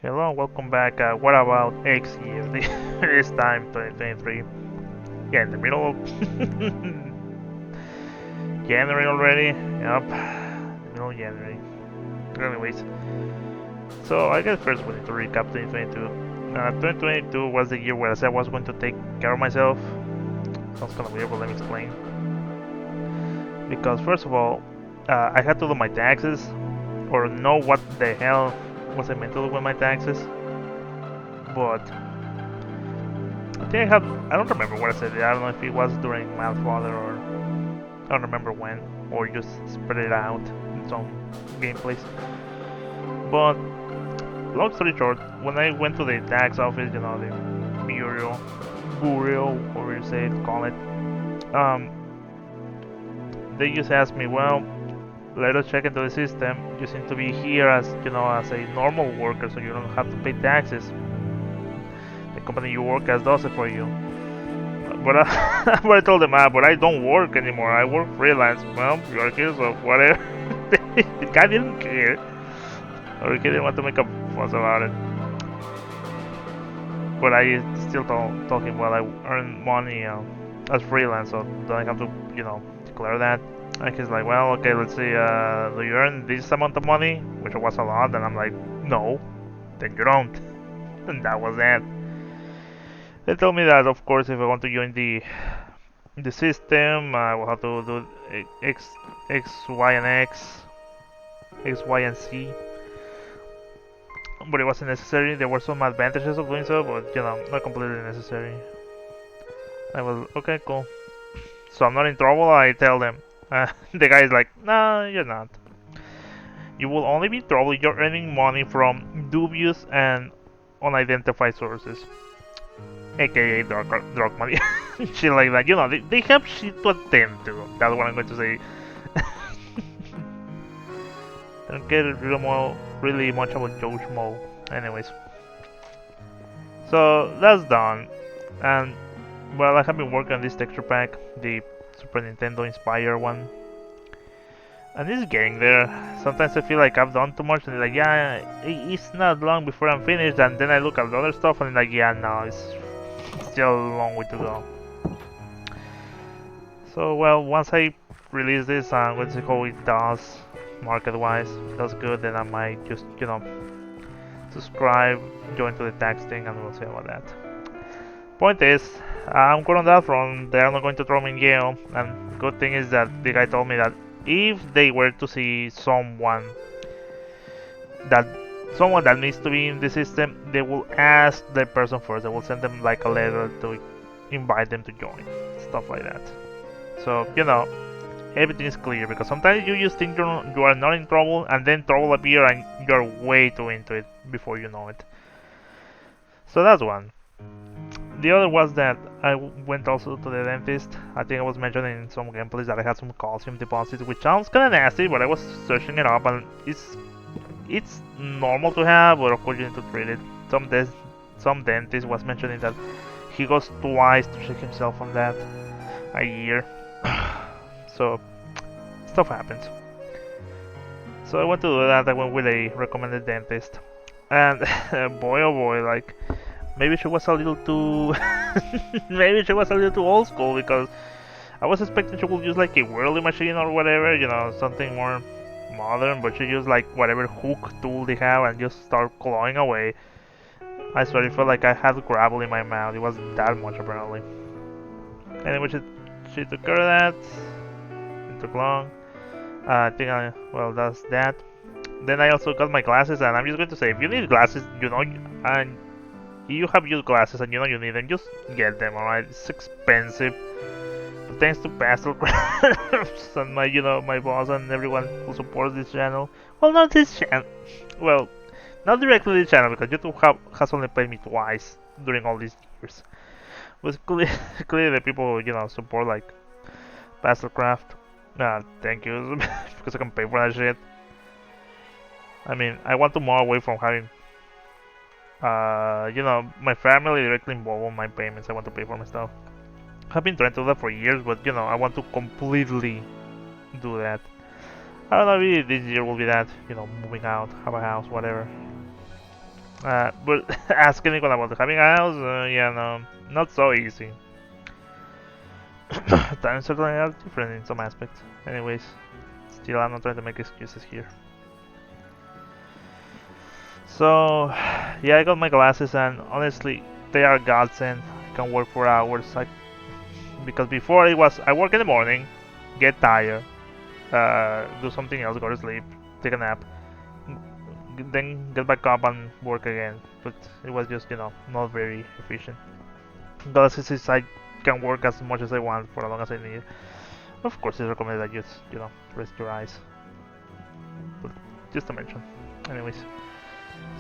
Hello, welcome back. What about X year? This time, 2023. Yeah, in the middle of January already. Yup, middle of January. Anyways, so I guess first we need to recap 2022. 2022 was the year where I said I was going to take care of myself. Sounds kind of weird, but let me explain. Because first of all, I had to do my taxes, or know what the hell was I meant to do with my taxes. But I think I don't remember what I said. I don't know if it was during Math Father or I don't remember when, or just spread it out in some gameplays. But long story short, when I went to the tax office, the bureau, or you say it, call it, um, they just asked me, well, let us check into the system. You seem to be here as as a normal worker, so you don't have to pay taxes. The company you work as does it for you. But but I told them, but I don't work anymore. I work freelance. Well, you're here, so whatever. The guy didn't care, or he didn't want to make a fuss about it. But I still told him, well, I earn money as freelance, so don't I have to, declare that? And he's like, well, okay, let's see. Do you earn this amount of money? Which was a lot. And I'm like, no, then you don't. And that was it. They told me that, of course, if I want to join the system, I will have to do Y, and X, Y, and Z. But it wasn't necessary. There were some advantages of doing so, but not completely necessary. I was okay, cool. So I'm not in trouble. I tell them. The guy is like, nah, you're not. You will only be in trouble if you're earning money from dubious and unidentified sources, aka drug money, shit like that. They have shit to attend to. That's what I'm going to say. Don't get really much about Joe Schmo. Anyways, so that's done, and well, I have been working on this texture pack, the Super Nintendo inspired one, and it's getting there. Sometimes I feel like I've done too much, and like, yeah, it's not long before I'm finished, and then I look at the other stuff, and like, yeah, no, it's still a long way to go. So, well, once I release this, I'm going to see how it does market-wise. If it does good, then I might just, subscribe, join to the tax thing, and we'll see about that. Point is, I'm good on that front. They're not going to throw me in jail, and good thing is that the guy told me that if they were to see that someone that needs to be in the system, they will ask the person first. They will send them like a letter to invite them to join, stuff like that. So everything is clear, because sometimes you just think you are not in trouble, and then trouble appears and you're way too into it before you know it. So that's one. The other was that I went also to the dentist. I think I was mentioning in some gameplays that I had some calcium deposits, which sounds kind of nasty, but I was searching it up, and it's normal to have, but of course you need to treat it. Some dentist was mentioning that he goes twice to check himself on that a year. So stuff happens. So I went to do that. I went with a recommended dentist, and boy oh boy, like maybe she was a little too maybe she was a little too old school, because I was expecting she would use like a whirly machine or whatever, something more modern, but she used like whatever hook tool they have and just start clawing away. I swear it felt like I had gravel in my mouth. It was that much apparently. Anyway, she took care of that. It took long. I think well, that's that. Then I also got my glasses, and I'm just going to say, if you need glasses, and you have used glasses and you need them, just get them, alright? It's expensive. But thanks to PastelCraft and my boss and everyone who supports this channel. Well, not this channel. Well, not directly this channel, because YouTube has only paid me twice during all these years. But clearly the people who support like PastelCraft. Thank you, because I can pay for that shit. I mean, I want to move away from having my family directly involved in my payments. I want to pay for my stuff. I've been trying to do that for years, but I want to completely do that. I don't know, maybe this year will be that, moving out, have a house, whatever. But asking anyone about having a house, yeah, no, not so easy. Times certainly are different in some aspects. Anyways, still I'm not trying to make excuses here. So, yeah, I got my glasses and honestly, they are godsend. I can work for hours. Because before it was, I work in the morning, get tired, do something else, go to sleep, take a nap, then get back up and work again. But it was just, not very efficient. Glasses is I can work as much as I want for as long as I need. Of course, it's recommended that you just, rest your eyes. But just to mention. Anyways,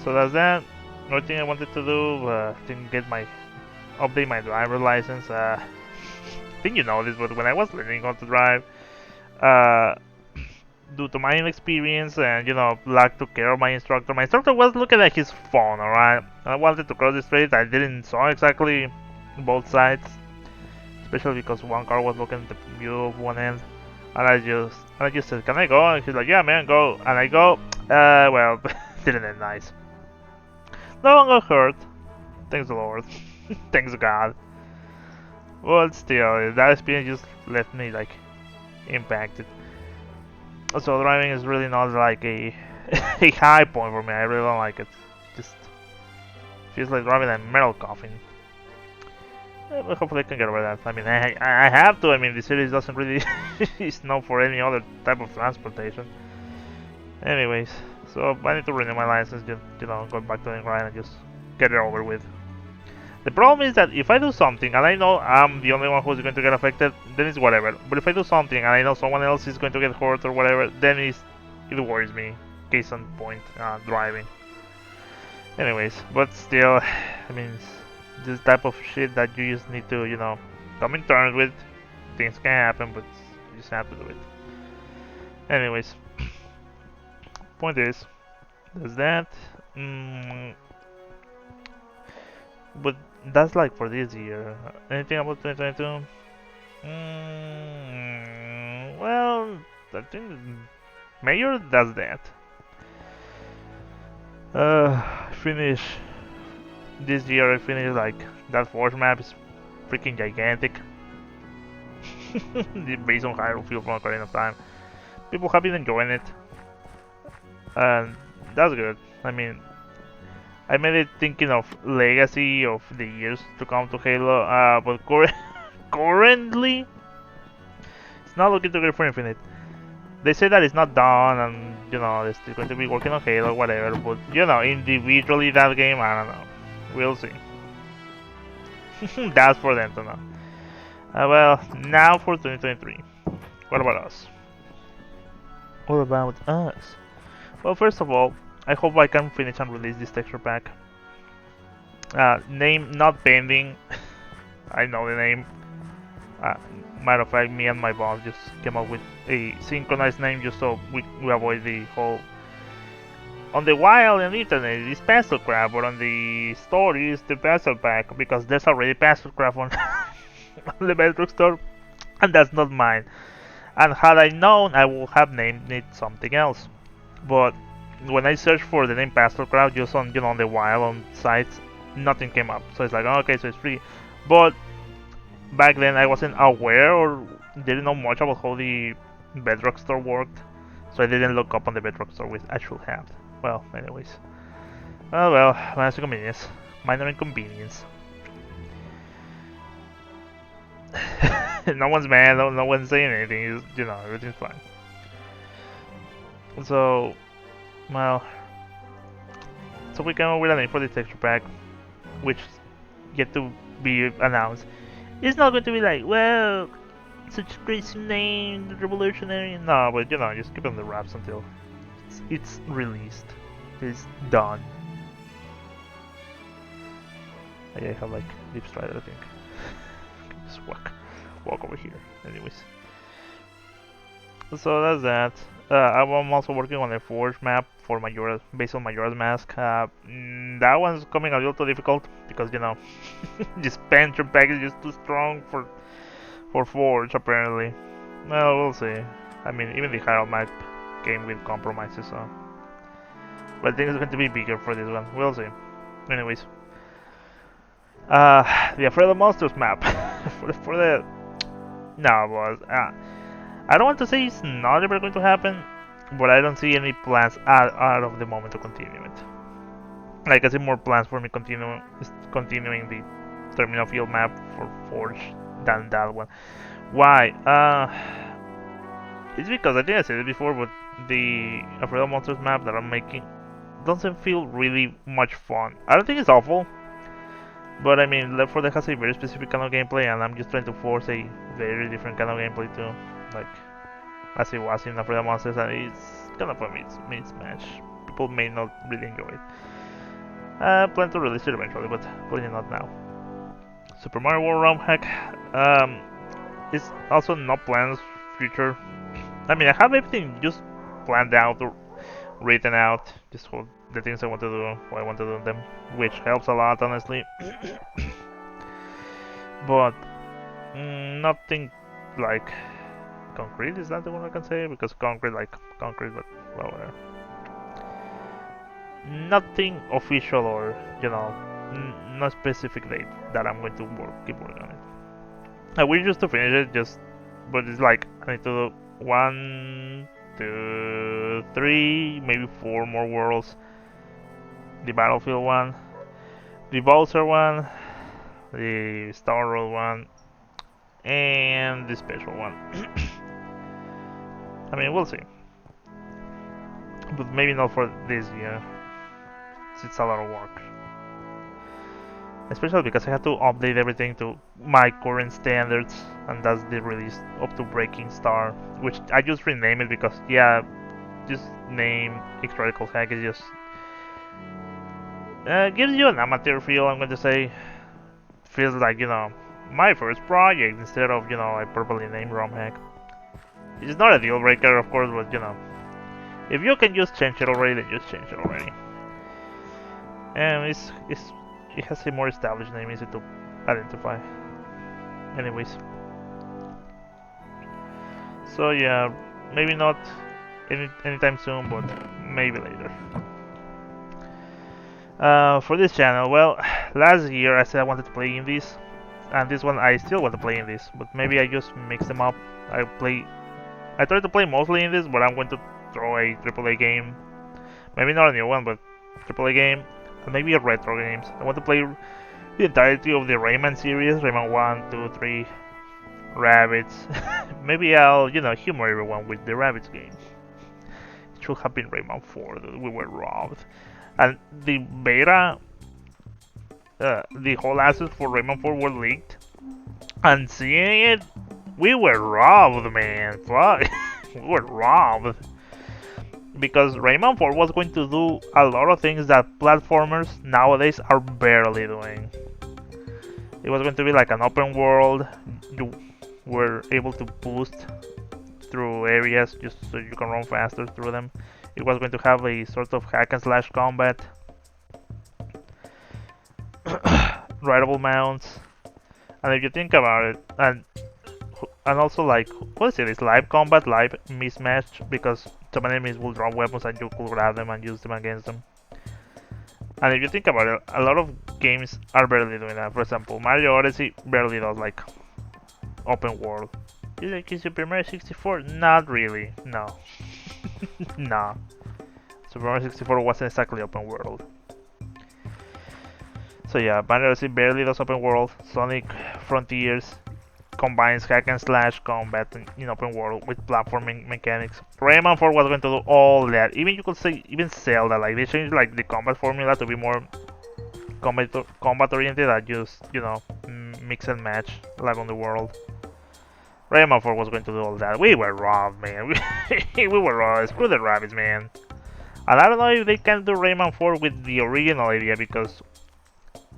so that's that. Another thing I wanted to do, didn't get my update my driver license. I think you know this, but when I was learning how to drive, uh, due to my inexperience and lack to care of my instructor was looking at his phone. All right, I wanted to cross the street. I didn't saw exactly both sides, especially because one car was looking at the view of one end, and I just said, "Can I go?" And he's like, "Yeah, man, go." And I go. Well, didn't end nice. No one got hurt. Thanks the Lord. Thanks God. But still, that experience just left me like impacted. So driving is really not like a a high point for me. I really don't like it. Just feels like driving a metal coffin. But hopefully I can get over that. I mean, I have to. I mean, the series doesn't really is known for any other type of transportation. Anyways, so I need to renew my license. Just go back to the grind and just get it over with. The problem is that if I do something and I know I'm the only one who's going to get affected, then it's whatever. But if I do something and I know someone else is going to get hurt or whatever, then it worries me. Case in point, driving. Anyways, but still, I mean, this type of shit that you just need to, come in terms with. Things can happen, but you just have to do it. Anyways, point is, there's that. But that's like for this year. Anything about 2022? Well, I think Mayor does that. Finish this year. I finished like that Forge map is freaking gigantic. Based on Hyrule Field for Ocarina of Time, people have been enjoying it, and that's good. I mean, I made it thinking of legacy of the years to come to Halo, but currently it's not looking too good for Infinite. They say that it's not done, and they're still going to be working on Halo, whatever. But individually that game, I don't know. We'll see. That's for them to know. Well, now for 2023. What about us? What about us? Well, first of all, I hope I can finish and release this texture pack. Name not pending. I know the name. Matter of fact, me and my boss just came up with a synchronized name just so we avoid the whole. On the wild and internet, it's PastelCraft, but on the store, it's the Pastel Pack because there's already PastelCraft on, on the Bedrock Store, and that's not mine. And had I known, I would have named it something else. But when I searched for the name PastelCraft just on on the wild on sites, nothing came up. So it's like, oh, okay, so it's free. But back then I wasn't aware or didn't know much about how the Bedrock Store worked, so I didn't look up on the Bedrock Store, which I should have. Well, anyways. Oh well, minor inconvenience. Minor inconvenience. No one's mad, no one's saying anything, it's, everything's fine. So, well, so we came up with a name for the texture pack, which yet to be announced. It's not going to be like, well, such a crazy name, revolutionary. No, but just keep it on the wraps until it's released. It's done. I have like deep stride, I think. Just walk over here. Anyways, so that's that. I'm also working on a Forge map for Majora's, based on Majora's Mask. That one's coming a little too difficult because this pension pack is just too strong for Forge apparently. Well, we'll see. I mean, even the Hyrule map came with compromises, so. But I think it's going to be bigger for this one. We'll see. Anyways, the Afraid of Monsters map for the no, boss. I don't want to say it's not ever going to happen, but I don't see any plans out of the moment to continue it. Like I see more plans for me continuing the Terminal Field map for Forge than that one. Why? It's because I think I said it before, but the Afraid of Monsters map that I'm making doesn't feel really much fun. I don't think it's awful, but I mean, Left 4 Dead has a very specific kind of gameplay, and I'm just trying to force a very different kind of gameplay too, like as it was in Afraid of Monsters, and it's kind of a mismatch. People may not really enjoy it. I plan to release it eventually, but probably not now. Super Mario World ROM hack. It's also not planned future. I mean, I have everything just planned out or written out, just for the things I want to do, what I want to do them, which helps a lot, honestly. But nothing like concrete. Is that the one I can say? Because concrete, like concrete, but well, whatever. Nothing official or no specific date that I'm going to keep working on it. I wish just to finish it, but it's like I need to do 1, 2, 3, maybe 4 more worlds. The Battlefield one, the Bowser one, the Star Road one, and the special one. I mean, we'll see, but maybe not for this year. It's a lot of work. Especially because I had to update everything to my current standards, and that's the release up to Breaking Star, which I just renamed it because, yeah, just name XradicalD is just gives you an amateur feel, I'm going to say. Feels like, my first project instead of, a properly named ROM hack. It's not a deal breaker, of course, but, if you can just change it already, then just change it already. And it has a more established name, easy to identify. Anyways. So yeah, maybe not anytime soon, but maybe later. For this channel, well, last year I said I wanted to play indies, and this one I still want to play indies, but maybe I just mix them up. I try to play mostly indies, but I'm going to throw a AAA game. Maybe not a new one, but AAA game. And maybe a retro games. I want to play the entirety of the Rayman series, Rayman 1, 2, 3, Rabbids. Maybe I'll, humor everyone with the Rabbids game. It should have been Rayman 4, we were robbed. And the beta, the whole assets for Rayman 4 were leaked. And seeing it, we were robbed, man. Fuck. We were robbed. Because Rayman 4 was going to do a lot of things that platformers nowadays are barely doing. It was going to be like an open world. You were able to boost through areas just so you can run faster through them. It was going to have a sort of hack and slash combat. Rideable mounts. And if you think about it, and also like, what is it? It's live combat, live mismatch, because some enemies will drop weapons and you could grab them and use them against them. And if you think about it, a lot of games are barely doing that. For example, Mario Odyssey barely does like open world. Is it Super Mario 64? Not really, no. No. Super Mario 64 wasn't exactly open world. So yeah, Mario Odyssey barely does open world. Sonic Frontiers combines hack and slash combat in open world with platforming mechanics. Rayman 4 was going to do all that. Even you could say even Zelda, like they changed like the combat formula to be more combat oriented and just mix and match live on the world. Rayman 4 was going to do all that. We were robbed, man. We were robbed. Screw the rabbits, man. And I don't know if they can do Rayman 4 with the original idea, because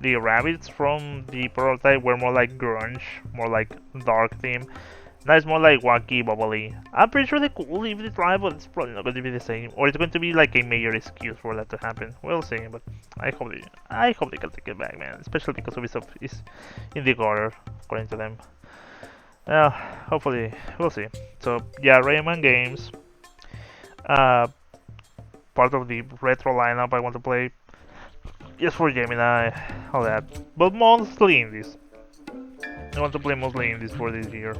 the rabbits from the prototype were more like grunge, more like dark theme. Now it's more like wacky, bubbly. I'm pretty sure they could if they try, but it's probably not going to be the same. Or it's going to be like a major excuse for that to happen. We'll see, but I hope they can take it back, man. Especially because Ubisoft is in the gutter, according to them. Hopefully, we'll see. So yeah, Rayman games. Part of the retro lineup I want to play. just for Gemini, all that. But mostly indies. I want to play mostly indies for this year.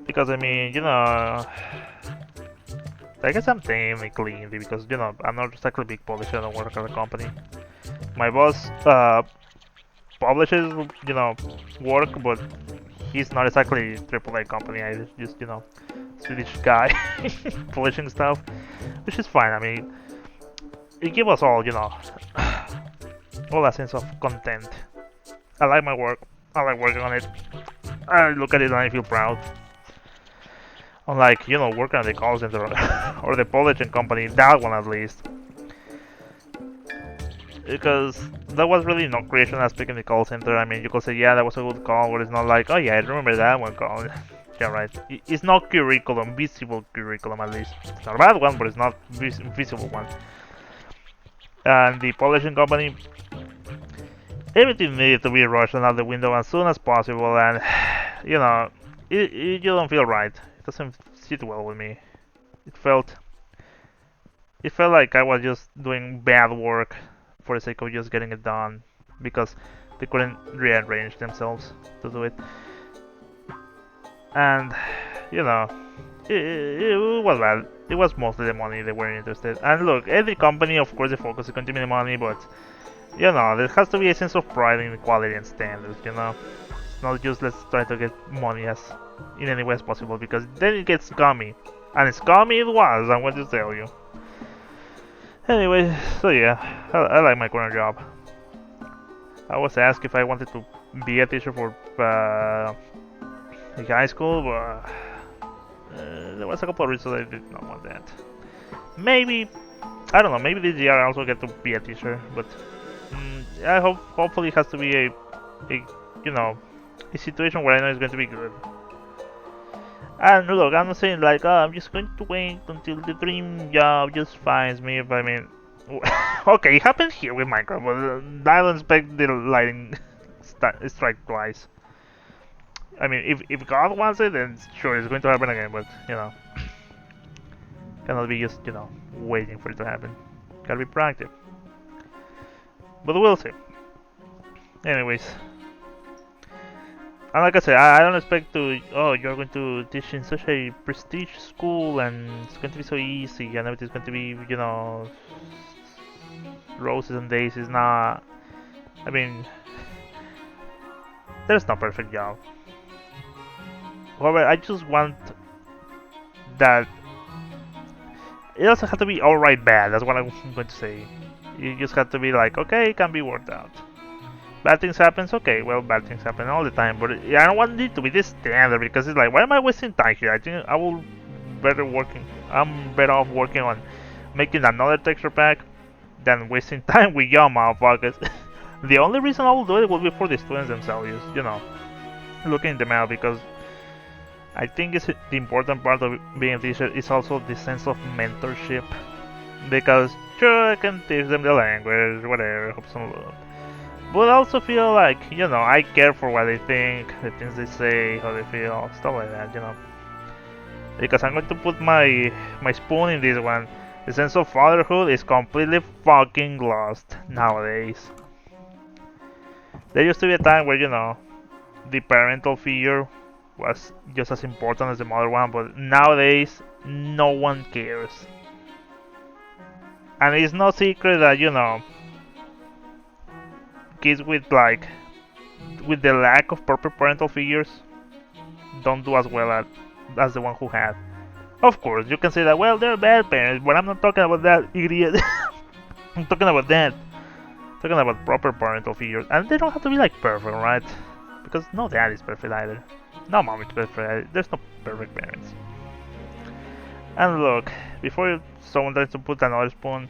Because I mean, I guess I'm technically indie because, I'm not exactly a big publisher, I don't work at a company. My boss publishes, work, but he's not exactly AAA company. I just, Swedish guy publishing stuff, which is fine. I mean, it gives us all, all a sense of content. I like my work. I like working on it. I look at it and I feel proud. Unlike, working at the call center or the publishing company, that one at least. Because there was really no creation aspect in the call center. I mean, you could say, yeah, that was a good call, but it's not like, oh yeah, I remember that one call. Yeah, right. It's not curriculum, visible curriculum at least. It's not a bad one, but it's not visible one. And the publishing company, everything needed to be rushed out the window as soon as possible, and you don't feel right. It doesn't sit well with me. It felt like I was just doing bad work for the sake of just getting it done because they couldn't rearrange themselves to do it. And it was bad. It was mostly the money they weren't interested. And look, every company, of course, the focus is going to be the money, but there has to be a sense of pride in quality and standards. It's not just let's try to get money as in any way as possible because then it gets scummy, and scummy it was. I'm going to tell you. Anyway, so yeah, I like my current job. I was asked if I wanted to be a teacher for high school, but there was a couple of reasons I did not want that. Maybe, I don't know, maybe this year I also get to be a teacher, but I hopefully it has to be a situation where I know it's going to be good. And look, I'm not saying like, I'm just going to wait until the dream job just finds me. But I mean, okay, it happened here with Minecraft, but I don't expect the lighting strike twice. I mean, if God wants it, then sure, it's going to happen again. But cannot be just waiting for it to happen. Gotta be proactive. But we'll see. Anyways. And like I said, I don't expect to, oh, you're going to teach in such a prestige school and it's going to be so easy and everything's going to be, roses and daisies. Nah, I mean, there's no perfect job. However, I just want that it doesn't have to be alright bad, that's what I'm going to say. You just have to be like, okay, it can be worked out. Bad things happens, okay, well, bad things happen all the time, but I don't want it to be this standard because it's like, why am I wasting time here? I think I'm better off working on making another texture pack than wasting time with y'all motherfuckers. The only reason I will do it will be for the students themselves, looking them out, because I think it's the important part of being a teacher is also the sense of mentorship, because sure, I can teach them the language, whatever, help some love. But I also feel like, I care for what they think, the things they say, how they feel, stuff like that, Because I'm going to put my spoon in this one. The sense of fatherhood is completely fucking lost nowadays. There used to be a time where, the parental figure was just as important as the mother one, but nowadays, no one cares. And it's no secret that, kids with the lack of proper parental figures don't do as well as the one who had. Of course, you can say that, well, they're bad parents, but I'm not talking about that, idiot. I'm talking about that. I'm talking about proper parental figures. And they don't have to be like perfect, right? Because no dad is perfect either. No mom is perfect either. There's no perfect parents. And look, before someone tries to put another spoon,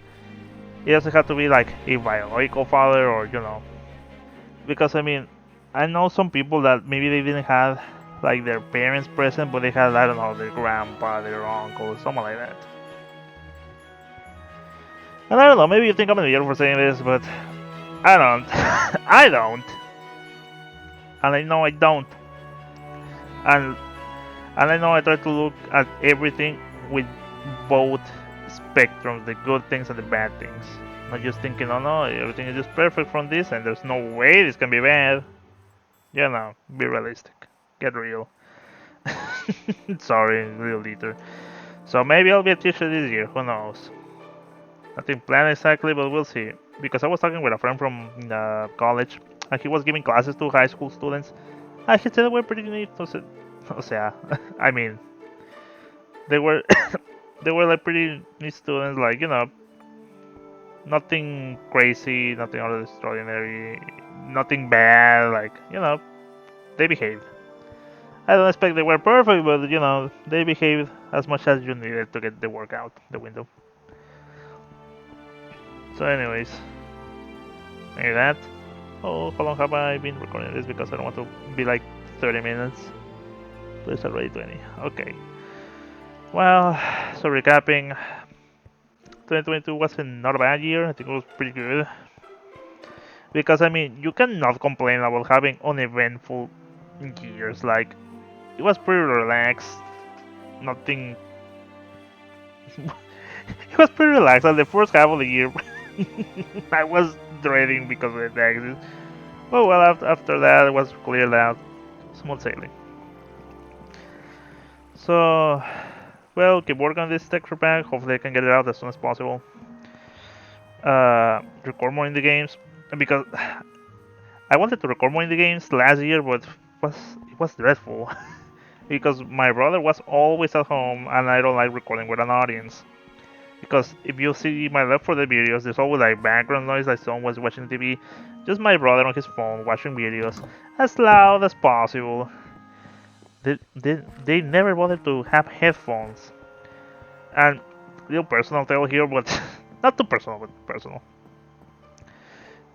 it doesn't have to be like a biological father or, because I mean, I know some people that maybe they didn't have like their parents present, but they had, I don't know, their grandpa, their uncle, someone like that. And I don't know, maybe you think I'm an idiot for saying this, but I don't. I don't. And I know I don't. And I know I try to look at everything with both spectrums, the good things and the bad things. Not just thinking, oh no, everything is just perfect from this and there's no way this can be bad. You know, be realistic. Get real. Sorry, real leader. So maybe I'll be a teacher this year, who knows. Nothing planned exactly, but we'll see. Because I was talking with a friend from college, and he was giving classes to high school students. And he said they were pretty neat. O sea, I mean, they were they were like pretty neat students, like nothing crazy, nothing out of the extraordinary, nothing bad. Like they behaved. I don't expect they were perfect, but they behaved as much as you needed to get the work out the window. So, anyways, maybe that. Oh, how long have I been recording this? Because I don't want to be like 30 minutes. But it's already 20. Okay. Well, so recapping, 2022 was not a bad year. I think it was pretty good. Because I mean, you cannot complain about having uneventful years. Like, it was pretty relaxed. Nothing. It was pretty relaxed. Like the first half of the year, I was dreading because of the taxes. Oh well, after that it was cleared out. Smooth sailing. So, well, keep working on this texture pack. Hopefully I can get it out as soon as possible. Record more in the games. Because I wanted to record more in the games last year, but it was dreadful. Because my brother was always at home and I don't like recording with an audience. Because if you see my left for the videos, there's always like background noise, like someone was watching TV. Just my brother on his phone watching videos as loud as possible. They never bothered to have headphones. And little personal tale here, but not too personal, but personal.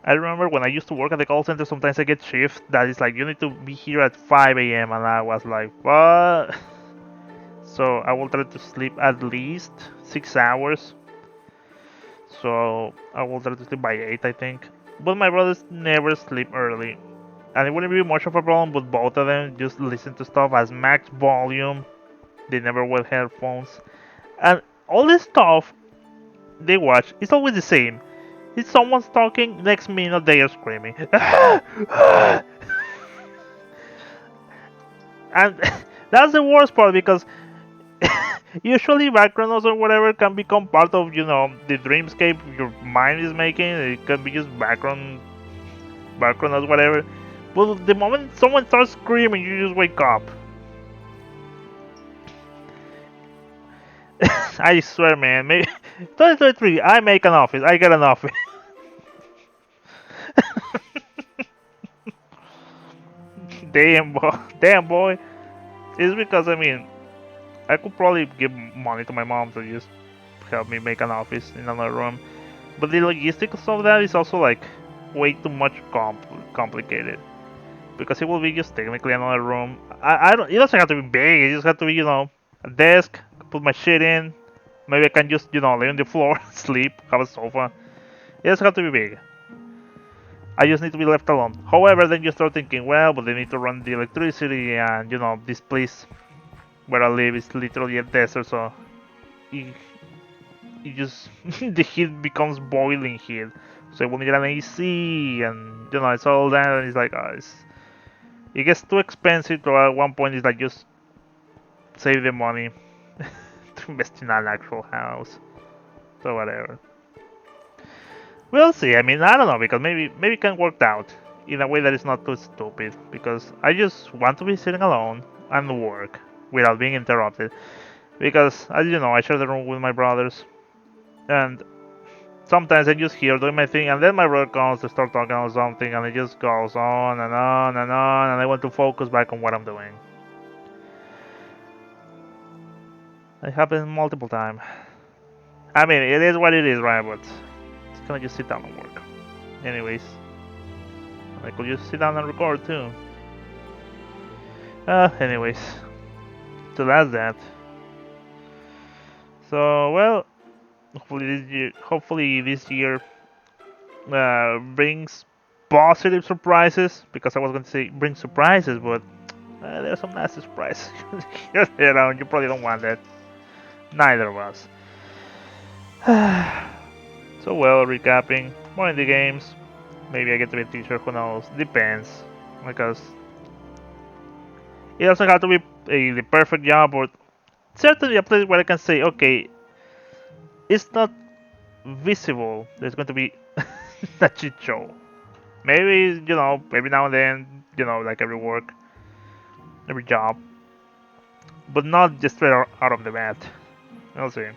I remember when I used to work at the call center, sometimes I get shift that is like you need to be here at 5 a.m. and I was like, what? So I will try to sleep at least 6 hours. So I will try to sleep by 8, I think. But my brothers never sleep early. And it wouldn't be much of a problem, but both of them just listen to stuff as max volume. They never wear headphones. And all this stuff they watch is always the same. If someone's talking, next minute they are screaming. And that's the worst part because usually background noise or whatever can become part of, the dreamscape your mind is making. It can be just background noise, whatever. But the moment someone starts screaming, you just wake up. I swear, man. Maybe 2023, I make an office. I get an office. Damn boy. It's because I mean, I could probably give money to my mom to just help me make an office in another room. But the logistics of that is also like way too much complicated. Because it will be just technically another room. I don't. It doesn't have to be big. It just has to be, a desk. Put my shit in. Maybe I can just, lay on the floor, sleep, have a sofa. It doesn't have to be big. I just need to be left alone. However, then you start thinking, well, but they need to run the electricity, and this place where I live is literally a desert, so it just the heat becomes boiling heat. So we need an AC, and it's all that, and it's like, it gets too expensive. To at one point, it's like just save the money to invest in an actual house. So whatever. We'll see. I mean, I don't know, because maybe it can work out in a way that is not too stupid. Because I just want to be sitting alone and work without being interrupted. Because as you know, I share the room with my brothers, and sometimes I just hear doing my thing, and then my brother comes to start talking about something, and it just goes on and on and on, and I want to focus back on what I'm doing. It happens multiple times. I mean, it is what it is, right? But it's gonna just sit down and work. Anyways, I could just sit down and record too. Anyways, so that's that. So well, hopefully this year brings positive surprises. Because I was going to say bring surprises, but there's some nasty surprises. You probably don't want that. Neither of us. So well, recapping, more indie games. Maybe I get to be a teacher, who knows? Depends. Because it doesn't have to be the perfect job, but certainly a place where I can say, okay, it's not visible. There's going to be a cheat show. Maybe, every now and then, like every work, every job. But not just straight out of the bat. We'll see.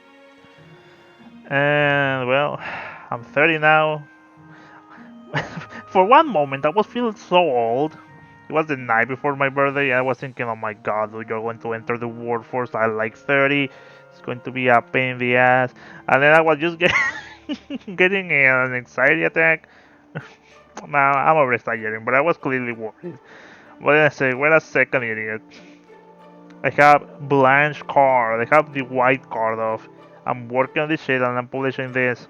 And, well, I'm 30 now. For one moment, I was feeling so old. It was the night before my birthday, and I was thinking, oh my god, you're going to enter the workforce at like 30. It's going to be a pain in the ass. And then I was just getting an anxiety attack. Now, I'm over-exaggerating, but I was clearly worried. But then I say, wait a second, idiot. I have blanche card. I have the white card of. I'm working on this shit and I'm publishing this.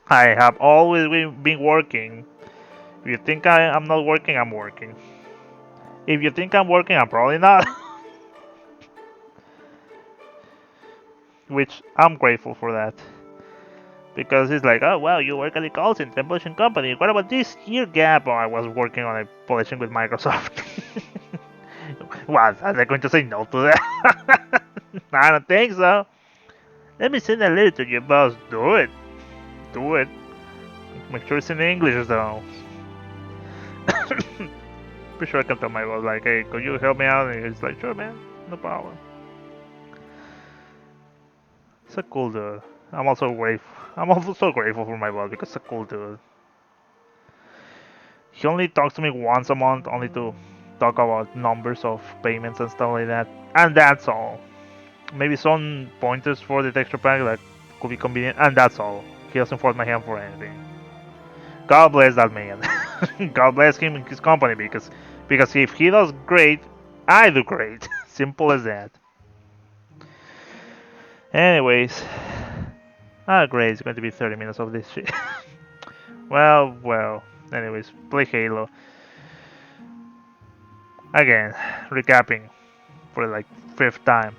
I have always been working. If you think I'm not working, I'm working. If you think I'm working, I'm probably not. Which I'm grateful for that. Because it's like, oh well, you work at the call center publishing company. What about this year gap? Oh, I was working on a publishing with Microsoft. What? Are they going to say no to that? I don't think so. Let me send a letter to your boss. Do it. Do it. Make sure it's in English though. Pretty sure I can tell my boss like, hey, could you help me out? And he's like, sure, man, no problem. It's a cool dude. I'm also so grateful for my boss because it's a cool dude. He only talks to me once a month, only to talk about numbers of payments and stuff like that, and that's all. Maybe some pointers for the texture pack that could be convenient, and that's all. He doesn't force my hand for anything. God bless that man. God bless him and his company because if he does great, I do great. Simple as that. Anyways, great. It's going to be 30 minutes of this shit. well. Anyways, play Halo. Again, recapping for like fifth time.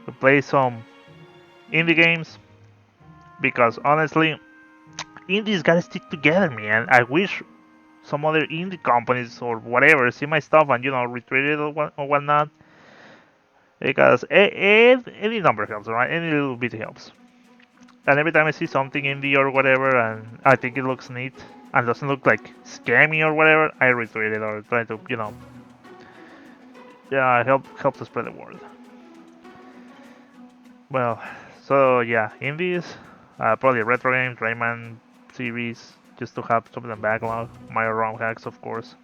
We play some indie games because honestly, indies gotta stick together, man. I wish some other indie companies or whatever see my stuff and retweet it or whatnot. Because any number helps, right? Any little bit helps. And every time I see something indie or whatever, and I think it looks neat and doesn't look like scammy or whatever, I retweet it or try to, help to spread the word. Well, so yeah, indies, probably retro games, Rayman series, just to have some of them backlog. Mario ROM hacks, of course,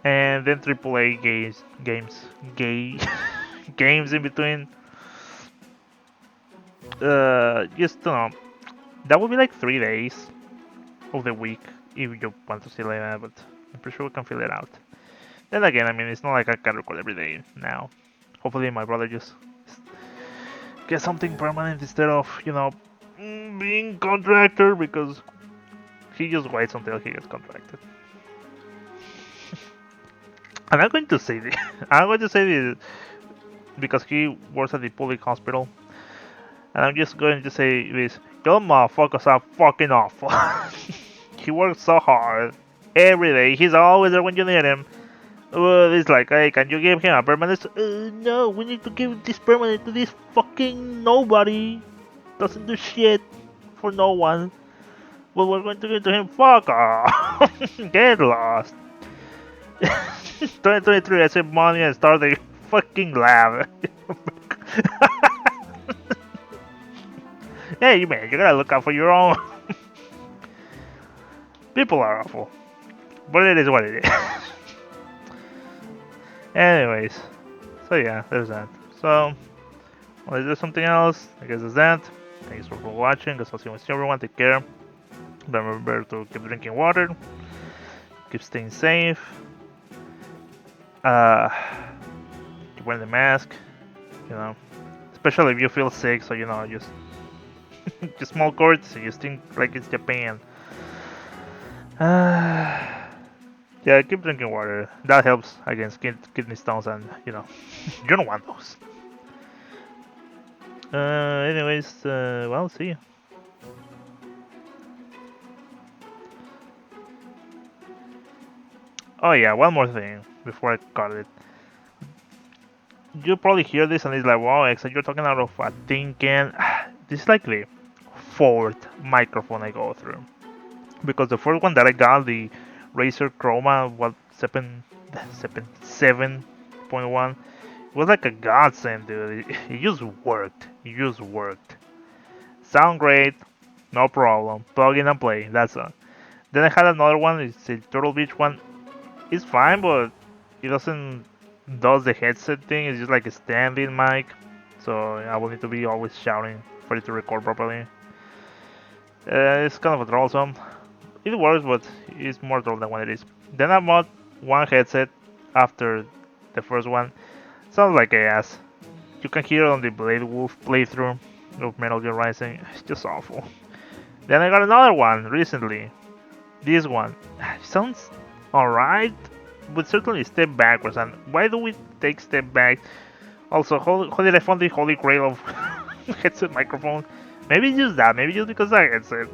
and then AAA games in between. Just that would be like 3 days of the week if you want to see like that, but I'm pretty sure we can fill it out. Then again, I mean, it's not like I can record every day now. Hopefully, my brother just get something permanent instead of being contractor because he just waits until he gets contracted. And I'm going to say this. I'm going to say this because he works at the public hospital. And I'm just going to say this. Your motherfuckers are fucking awful. He works so hard. Every day. He's always there when you need him. It's like, hey, can you give him a permanent? No, we need to give this permanent to this fucking nobody. Doesn't do shit for no one. Well, we're going to give to him. Fuck off. Get lost. 2023, I save money and start a fucking lab. Hey, man, you gotta look out for your own. People are awful. But it is what it is. Anyways. So yeah, there's that. So, let's do something else. I guess that's that. Thanks for watching. Guess I'll see you everyone. Take care. Remember to keep drinking water. Keep staying safe. Keep wearing the mask. Especially if you feel sick. So just just small courtesy. You think like it's Japan. Yeah, keep drinking water. That helps against kidney stones, and you don't want those. Anyways, well, see you. Oh yeah, one more thing before I cut it. You probably hear this and it's like, wow, Exa, you're talking out of a tin can. This is like the fourth microphone I go through. Because the first one that I got, the Razer Chroma, what, 7.1, was like a godsend, dude. It just worked. It just worked. Sound great, no problem. Plug in and play, that's all. Then I had another one, it's a Turtle Beach one. It's fine, but it doesn't does the headset thing. It's just like a standing mic, so I will need to be always shouting for it to record properly. It's kind of a troublesome. It works, but it's more trouble than what it is. Then I bought one headset after the first one. Sounds like ass. You can hear it on the Blade Wolf playthrough of Metal Gear Rising. It's just awful. Then I got another one recently. This one sounds alright, but certainly step backwards. And why do we take step back? Also, how did I find the holy grail of headset microphone? Maybe just that. Maybe just because I headset.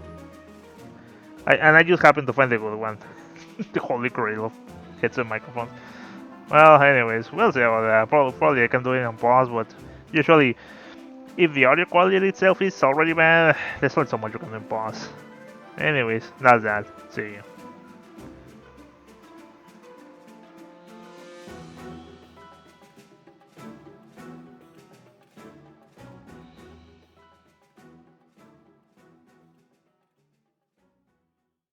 I just happened to find the good one. The holy grail of headset microphones. Well, anyways, we'll see about that. Probably I can do it on pause, but usually, if the audio quality itself is already bad, there's not so much you can do in pause. Anyways, that's that. See you.